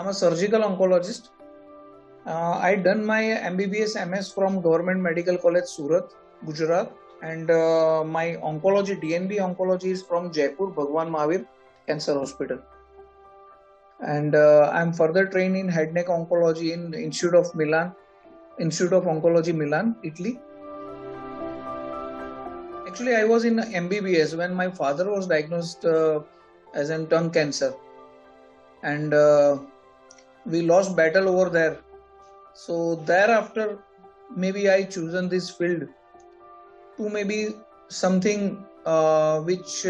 I'm a surgical oncologist. I done my MBBS MS from Government Medical College Surat, Gujarat, and my oncology DNB oncology is from Jaipur Bhagwan Mahavir Cancer Hospital. And I'm further trained in head neck oncology in Institute of Oncology Milan, Italy. Actually, I was in MBBS when my father was diagnosed as in tongue cancer, and we lost battle over there. So thereafter, maybe I chosen this field to maybe something which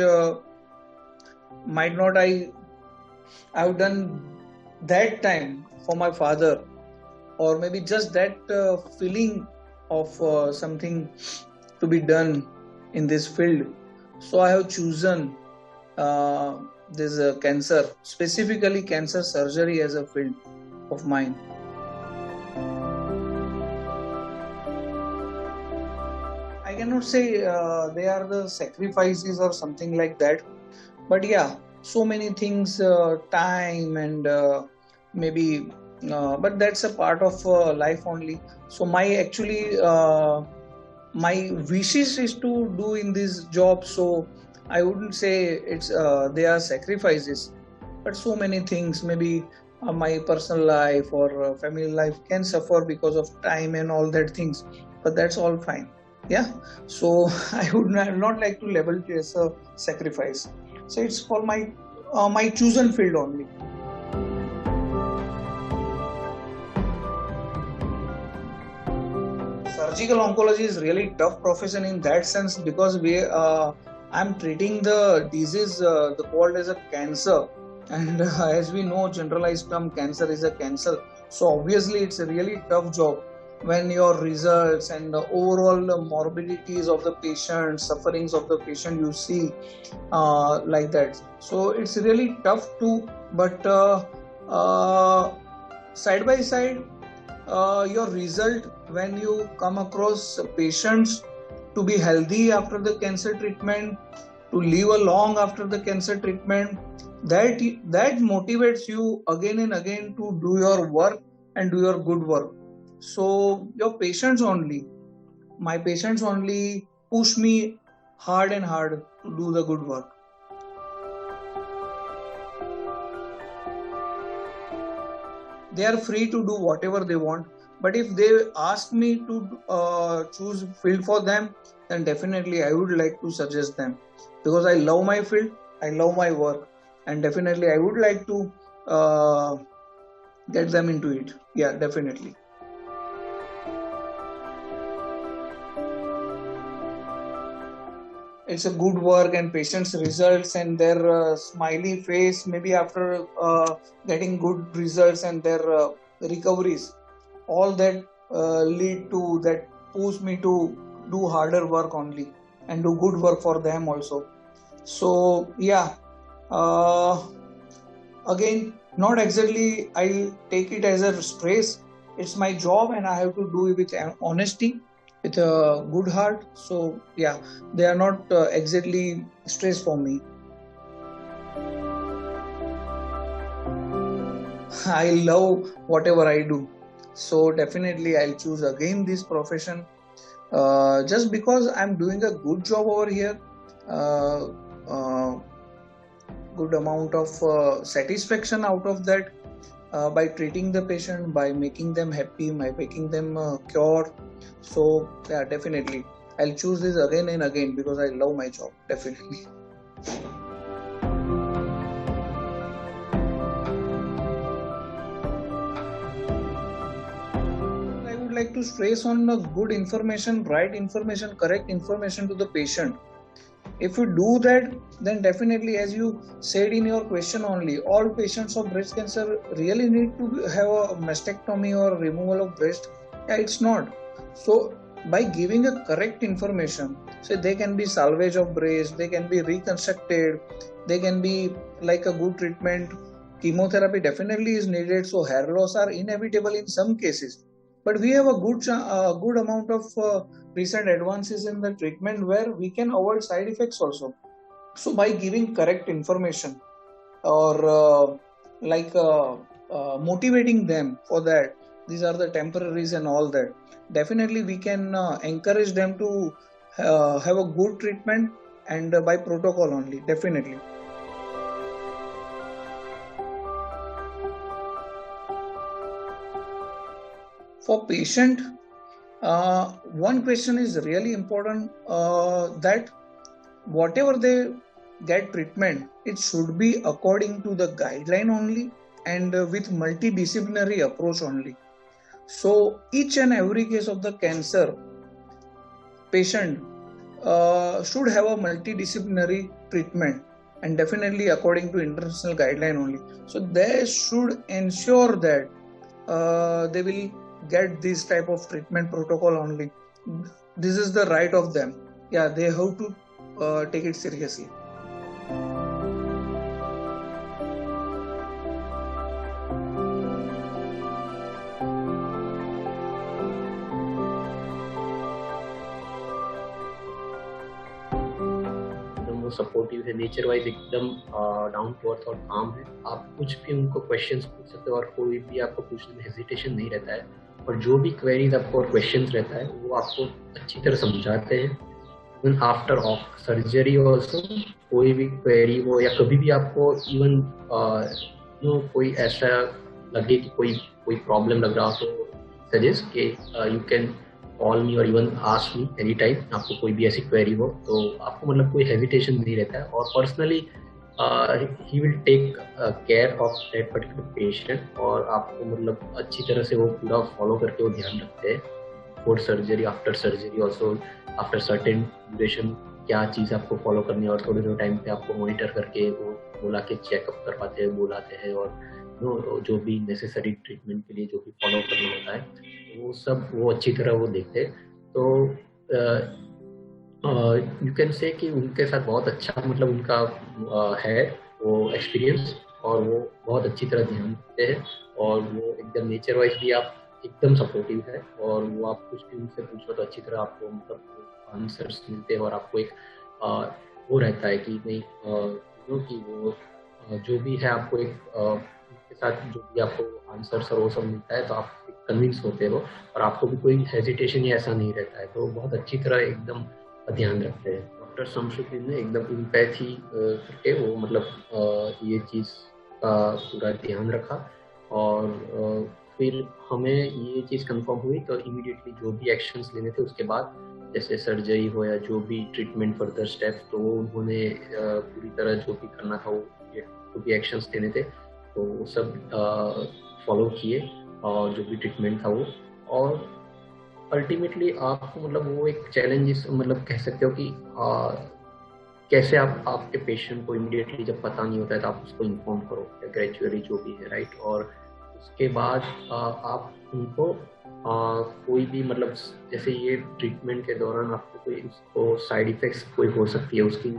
might not I've done that time for my father, or maybe just that feeling of something to be done in this field. So I have chosen this cancer, specifically cancer surgery as a field of mine. I cannot say they are the sacrifices or something like that, but yeah, so many things, time and maybe, but that's a part of life only. So my wishes is to do in this job. So I wouldn't say it's they are sacrifices, but so many things, maybe my personal life or family life can suffer because of time and all that things, but that's all fine. Yeah, so I would not like to label it as a sacrifice. So it's for my chosen field only. Surgical oncology is really tough profession in that sense, because I'm treating the disease the called as a cancer, and as we know, generalized term cancer is a cancer. So obviously it's a really tough job when your results and the overall morbidities of the patient, sufferings of the patient you see like that. So it's really tough too, but side by side, your result when you come across patients to be healthy after the cancer treatment, to live long after the cancer treatment, that motivates you again and again to do your work and do your good work. So my patients only push me hard and hard to do the good work. They are free to do whatever they want, but if they ask me to choose field for them, then definitely I would like to suggest them, because I love my field, I love my work, and definitely I would like to get them into it. Yeah, definitely. It's a good work and patients' results and their smiley face, maybe after getting good results and their recoveries, all that lead to that push me to do harder work only and do good work for them also. So yeah, again, not exactly I take it as a stress. It's my job and I have to do it with honesty, with a good heart. So yeah, they are not exactly stress for me. I love whatever I do, so definitely I'll choose again this profession, just because I'm doing a good job over here, good amount of satisfaction out of that, by treating the patient, by making them happy, by making them cured. So yeah, definitely I'll choose this again and again because I love my job, definitely. I would like to stress on the good information, right information, correct information to the patient. If you do that, then definitely, as you said in your question only, all patients of breast cancer really need to have a mastectomy or removal of breast. Yeah, it's not. So by giving a correct information, so they can be salvage of breast, they can be reconstructed, they can be like a good treatment. Chemotherapy definitely is needed, so hair loss are inevitable in some cases. But we have a good amount of recent advances in the treatment where we can avoid side effects also. So by giving correct information, or like motivating them for that. These are the temporaries and all that. Definitely we can encourage them to have a good treatment, and by protocol only, definitely. For patient, one question is really important, that whatever they get treatment, it should be according to the guideline only, and with multidisciplinary approach only. So each and every case of the cancer patient should have a multidisciplinary treatment, and definitely according to international guideline only. So they should ensure that they will get this type of treatment protocol only. This is the right of them. Yeah, they have to take it seriously. वो supportive है, nature wise एकदम down to earth और काम है। आप कुछ भी उनको क्वेश्चंस पूछ सकते हो और कोई भी आपको पूछने में हेजिटेशन नहीं रहता है, और जो भी क्वेरीज आपको और क्वेश्चंस रहता है वो आपको अच्छी तरह समझाते हैं। Even after of surgery also कोई भी क्वेरी हो या कभी भी आपको इवन कोई ऐसा लगे कि कोई प्रॉब्लम लग रहा हो, तो सजेस्ट कि यू कैन कॉल मी और even ask me any time. आपको कोई भी ऐसी क्वेरी हो तो आपको मतलब कोई हेजिटेशन नहीं रहता है, और personally he will take care of that particular patient, और आपको मतलब अच्छी तरह से वो पूरा फॉलो करके वो ध्यान रखते हैं before surgery, after surgery also, after certain duration क्या चीज़ आपको फॉलो करनी है, और थोड़े थोड़े टाइम पे आपको मॉनिटर करके वो बुला के चेकअप करवाते हैं, बुलाते हैं, और जो भी नेसेसरी ट्रीटमेंट के लिए जो भी फॉलो करना होता है वो सब वो अच्छी तरह वो देखते हैं। तो यू कैन से कि उनके साथ बहुत अच्छा मतलब उनका है वो एक्सपीरियंस, और वो बहुत अच्छी तरह ध्यान देते हैं, और वो एकदम नेचर वाइज भी आप एकदम सपोर्टिव है, और वो आप कुछ भी उनसे पूछो तो अच्छी तरह आपको मतलब आंसर्स मिलते हैं, और आपको एक वो रहता है कि नहीं कि वो जो भी है आपको एक उनके साथ जो भी आपको आंसर्स और वो सब मिलता है तो आप कन्विंस होते हो, और आपको भी कोई हेजिटेशन या ऐसा नहीं रहता है, तो बहुत अच्छी तरह एकदम ध्यान रखते हैं। डॉक्टर शमसुद्दीन ने एकदम इम्पैथी करके वो मतलब ये चीज़ का पूरा ध्यान रखा, और फिर हमें ये चीज़ कंफर्म हुई तो इमीडिएटली जो भी एक्शंस लेने थे उसके बाद, जैसे सर्जरी हो या जो भी ट्रीटमेंट फर्दर स्टेप्स, तो वो उन्होंने पूरी तरह जो भी करना था वो जो भी एक्शंस लेने थे तो वो सब फॉलो किए, और जो भी ट्रीटमेंट था वो, और अल्टीमेटली आपको मतलब वो एक चैलेंजेस मतलब कह सकते हो कि कैसे आप आपके पेशेंट को इमीडिएटली जब पता नहीं होता है तो आप उसको इन्फॉर्म करो या ग्रेजुअली जो भी है, राइट। और उसके बाद आप उनको कोई भी मतलब जैसे ये ट्रीटमेंट के दौरान आपको कोई उसको साइड इफेक्ट्स कोई हो सकती है, उसकी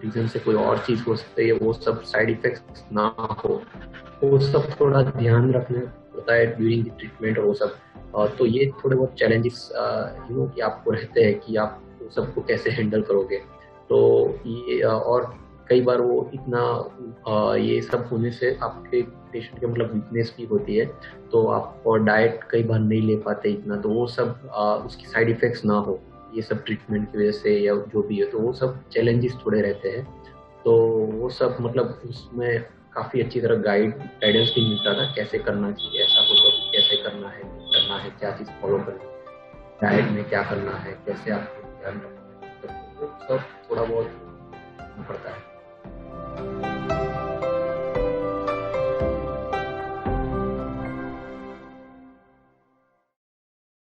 रीजन से कोई और चीज़ हो सकती है, वो सब साइड इफेक्ट्स ना हो वो सब थोड़ा ध्यान रखना होता है ड्यूरिंग द ट्रीटमेंट, और वो सब तो ये थोड़े बहुत चैलेंजेस कि आपको रहते हैं कि आप सबको कैसे हैंडल करोगे। तो ये और कई बार वो इतना ये सब होने से आपके पेशेंट के मतलब वीकनेस भी होती है, तो आप और डाइट कई बार नहीं ले पाते इतना, तो वो सब उसकी साइड इफेक्ट्स ना हो ये सब ट्रीटमेंट की वजह से या जो भी है, तो वो सब चैलेंजेस थोड़े रहते हैं। तो वो सब मतलब उसमें काफ़ी अच्छी तरह गाइडेंस भी मिलता था कैसे करना चाहिए, ऐसा हो तो कैसे करना है, क्या चीज़ फॉलो करनी है, डाइट में क्या करना है, कैसे आपको ध्यान रखना है, तो वो सब थोड़ा बहुत पड़ता है।